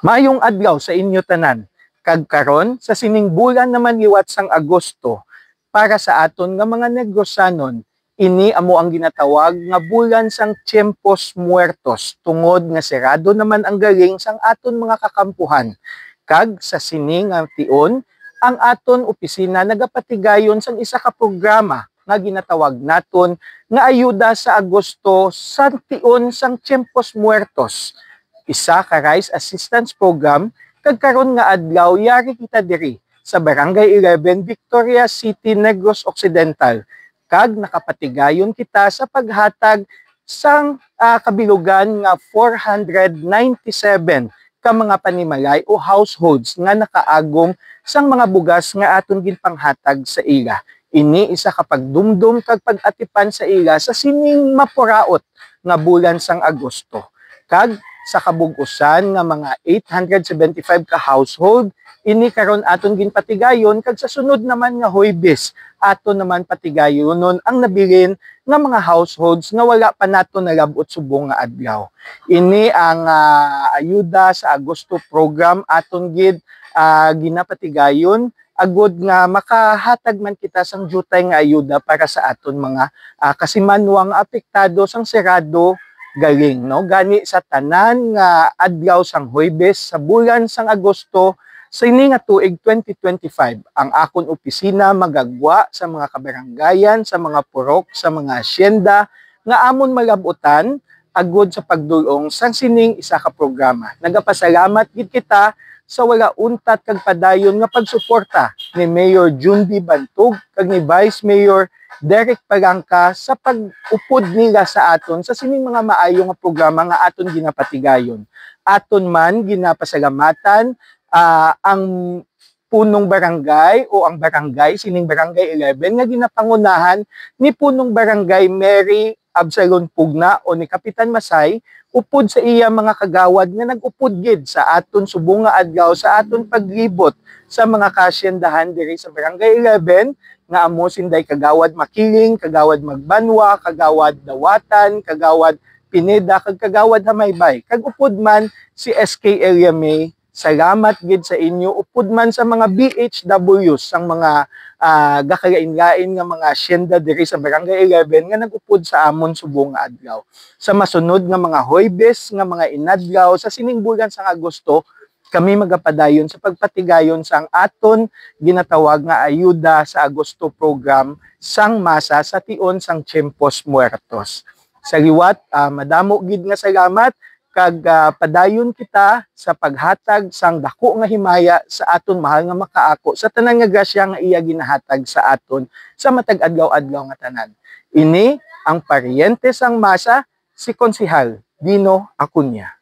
Maayong adlaw sa inyo tanan. Kag karon sa sining bulan naman liwat sang Agosto, para sa aton nga mga negosyanon, ini amo ang ginatawag nga bulan sang Tiempos Muertos, tungod nga serado naman ang galing sang aton mga kakampuhan. Kag sa sining nga tion, ang aton opisina nagapatigayon sang isa ka programa nga ginatawag naton nga ayuda sa Agosto sa tion sang Tiempos Muertos. Isa ka rice assistance program kag karon nga adlaw yari kita diri sa Barangay 11 Victoria City, Negros Occidental, kag nakapatigayon kita sa paghatag sang kabilugan nga 497 ka mga panimalay o households nga nakaagom sang mga bugas nga aton ginpanghatag sa ila. Ini isa ka pagdumdum kag pag-atipan sa ila sa sining mapuraot nga bulan sang Agosto. Kag sa kabug-usan nga mga 875 ka household, ini karon aton ginpatigayon kag sa sunod naman nga Huwebes aton naman patigayon nun ang nabilin nga mga households nga wala pa nato nalabot subong nga adlaw. Ini ang ayuda sa Agosto program aton gid ginapatigayon agud nga makahatag man kita sang jutay nga ayuda para sa aton mga kasimanwang apektado sang serado galing, no? Gani sa tanan nga adlaw sang Huwebes sa bulan sang Agosto sa ini nga tuig 2025, ang akon opisina magagwa sa mga kabaranggayan, sa mga purok, sa mga asyenda nga amon malabutan agud sa pagdulong sang sining isa ka programa. Nagapasalamat gid kita sa wala untat kag padayon nga pagsuporta ni Mayor Jundy Bantug kag ni Vice Mayor Derek Pagangka sa pag-upod nila sa aton sa sining mga maayo nga programa nga aton ginapatigayon. Aton man ginapasalamatan ang punong barangay o ang barangay, sining Barangay 11 nga ginapangunahan ni punong barangay Mary Absalon Pugna o ni Kapitan Masay, upod sa iya mga kagawad nga nag-upod gid sa aton subong nga adlaw sa aton paglibot sa mga kasyendahan diri sa Barangay 11 nga amo sinday kagawad Makiling, kagawad Magbanwa, kagawad Dawatan, kagawad Pineda, kag kagawad Hamaybay. Kag upod man si SK Area May, salamat gid sa inyo. Upod man sa mga BHWs, ang mga gakalain-lain nga mga asyenda diri sa Barangay 11 nga nag-upod sa amon subong nga adlaw. Sa masunod nga mga Huwebes, nga mga inadlaw sa sining bulan sang Agosto, kami magapadayon sa pagpatigayon sang aton ginatawag nga ayuda sa Agosto program sang masa sa tion sang Tiempos Muertos. Sa liwat, madamo gid nga salamat kag padayon kita sa paghatag sang dako nga himaya sa aton mahal nga makaako sa tanan nga grasya nga iya ginahatag sa aton sa matag adlaw-adlaw nga tanan. Ini ang paryente sang masa, si Konsehal Dino Acuña.